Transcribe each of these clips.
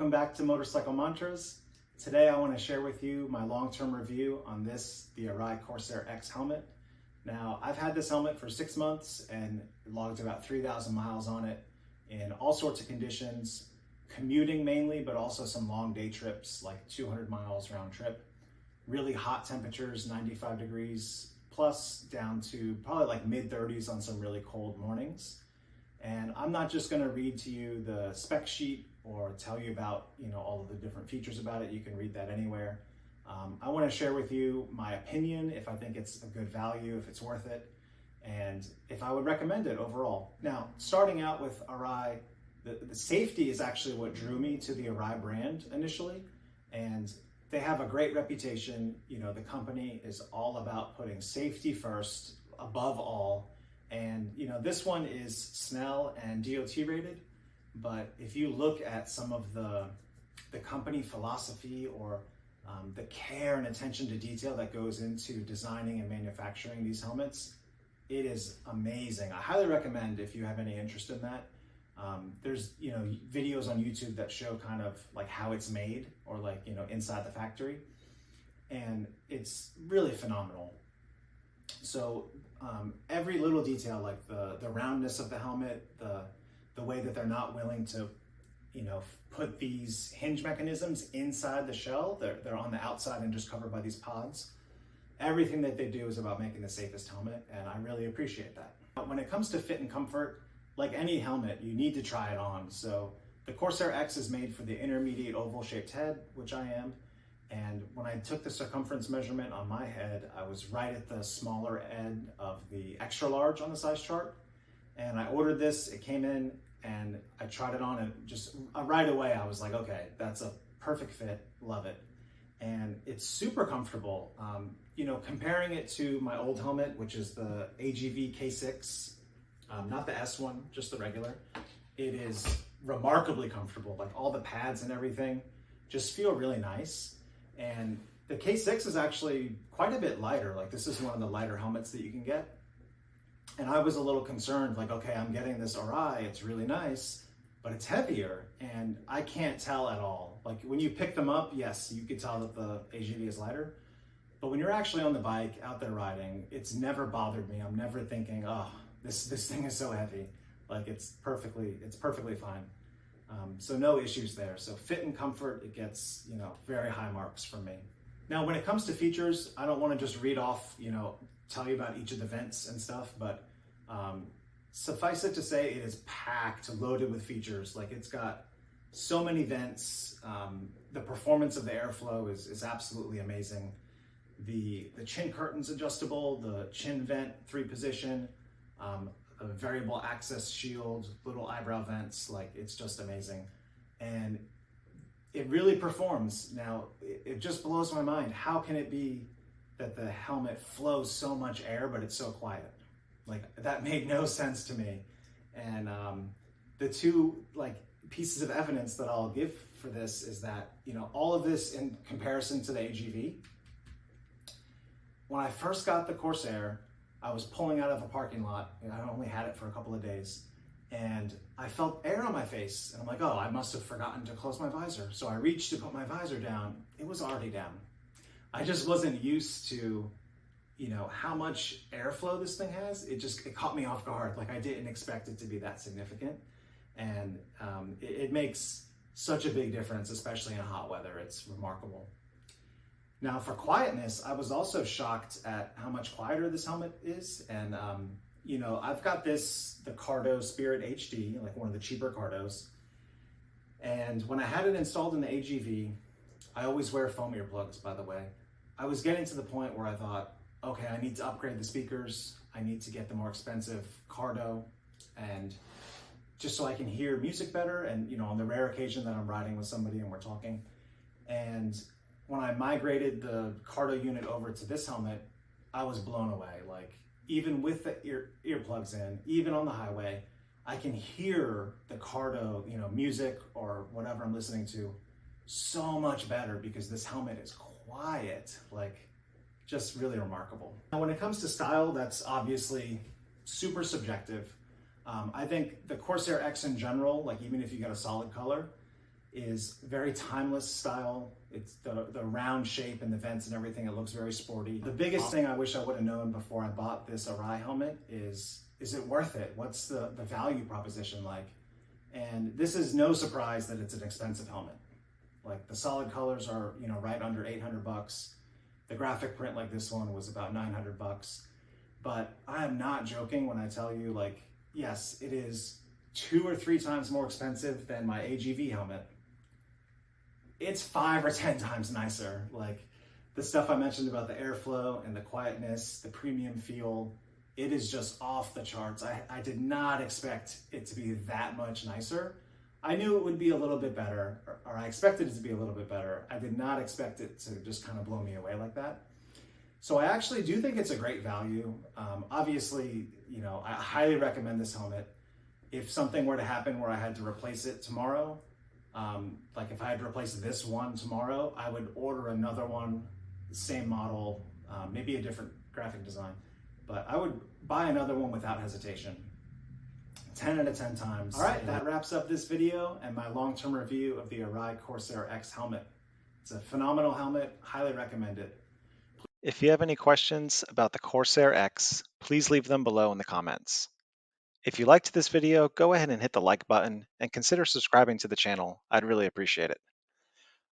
welcome back to Motorcycle Mantras. Today I want to share with you my long-term review on the Arai Corsair-X helmet. Now, I've had this helmet for 6 months and logged about 3,000 miles on it in all sorts of conditions, commuting mainly, but also some long day trips, like 200 miles round trip. Really hot temperatures, 95 degrees plus, down to probably like mid-30s on some really cold mornings. And I'm not just gonna read to you the spec sheet or tell you about all of the different features about it. You can read that anywhere. I wanna share with you my opinion, if I think it's a good value, if it's worth it, and if I would recommend it overall. Now, starting out with Arai, the safety is actually what drew me to the Arai brand initially, and they have a great reputation. The company is all about putting safety first, above all. And this one is Snell and DOT rated, but if you look at some of the company philosophy or the care and attention to detail that goes into designing and manufacturing these helmets, it is amazing. I highly recommend if you have any interest in that. There's videos on YouTube that show kind of like how it's made, or like inside the factory, and it's really phenomenal. So every little detail, like the roundness of the helmet, the way that they're not willing to put these hinge mechanisms inside the shell, they're on the outside and just covered by these pods. Everything that they do is about making the safest helmet, and I really appreciate that. When it comes to fit and comfort, like any helmet, you need to try it on. So the Corsair-X is made for the intermediate oval shaped head, which I am. And when I took the circumference measurement on my head, I was right at the smaller end of the extra large on the size chart. And I ordered this, it came in, and I tried it on, and just right away I was like, okay, that's a perfect fit, love it. And it's super comfortable. Comparing it to my old helmet, which is the AGV K6, not the S one, just the regular, it is remarkably comfortable. Like all the pads and everything just feel really nice. And the K6 is actually quite a bit lighter. Like this is one of the lighter helmets that you can get. And I was a little concerned, like, okay, I'm getting this Arai, it's really nice, but it's heavier and I can't tell at all. Like when you pick them up, yes, you could tell that the AGV is lighter, but when you're actually on the bike out there riding, it's never bothered me. I'm never thinking, oh, this thing is so heavy. Like it's perfectly fine. So no issues there. So fit and comfort, it gets, very high marks from me. Now, when it comes to features, I don't want to just read off, tell you about each of the vents and stuff, but suffice it to say, it is packed, loaded with features. Like it's got so many vents. The performance of the airflow is absolutely amazing. The chin curtain's adjustable, the chin vent 3-position, a variable access shield, little eyebrow vents, like it's just amazing. And it really performs. Now, it just blows my mind. How can it be that the helmet flows so much air, but it's so quiet? Like that made no sense to me. And the two pieces of evidence that I'll give for this is that, all of this in comparison to the AGV. When I first got the Corsair, I was pulling out of a parking lot, and I only had it for a couple of days, and I felt air on my face, and I'm like, oh, I must have forgotten to close my visor. So I reached to put my visor down, it was already down. I just wasn't used to, how much airflow this thing has. It caught me off guard. Like I didn't expect it to be that significant. And it makes such a big difference, especially in hot weather. It's remarkable. Now, for quietness, I was also shocked at how much quieter this helmet is. And, I've got the Cardo Spirit HD, like one of the cheaper Cardos. And when I had it installed in the AGV, I always wear foam earplugs, by the way. I was getting to the point where I thought, okay, I need to upgrade the speakers. I need to get the more expensive Cardo, and just so I can hear music better. And, on the rare occasion that I'm riding with somebody and we're talking. And when I migrated the Cardo unit over to this helmet, I was blown away. Like even with the earplugs in, even on the highway, I can hear the Cardo, music or whatever I'm listening to so much better because this helmet is quiet, like just really remarkable. Now, when it comes to style, that's obviously super subjective. I think the Corsair-X in general, like even if you get a solid color, is very timeless style. It's the round shape and the vents and everything. It looks very sporty. The biggest thing I wish I would have known before I bought this Arai helmet is it worth it? What's the value proposition like? And this is no surprise that it's an expensive helmet. Like the solid colors are, you know, right under 800 bucks. The graphic print like this one was about 900 bucks. But I am not joking when I tell you, like, yes, it is 2 or 3 times more expensive than my AGV helmet. It's 5 or 10 times nicer. Like the stuff I mentioned about the airflow and the quietness, the premium feel, it is just off the charts. I did not expect it to be that much nicer. I knew it would be a little bit better, or I expected it to be a little bit better. I did not expect it to just kind of blow me away like that. So I actually do think it's a great value. Obviously, you know, I highly recommend this helmet. If something were to happen where I had to replace it tomorrow, like if I had to replace this one tomorrow, I would order another one, same model, maybe a different graphic design, but I would buy another one without hesitation. 10 out of 10 times. All right, that wraps up this video and my long-term review of the Arai Corsair-X helmet. It's a phenomenal helmet, highly recommend it. If you have any questions about the Corsair-X, please leave them below in the comments. If you liked this video, go ahead and hit the like button and consider subscribing to the channel. I'd really appreciate it.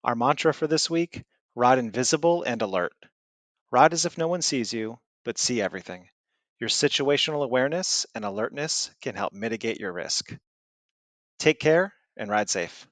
Our mantra for this week, ride invisible and alert. Ride as if no one sees you, but see everything. Your situational awareness and alertness can help mitigate your risk. Take care and ride safe.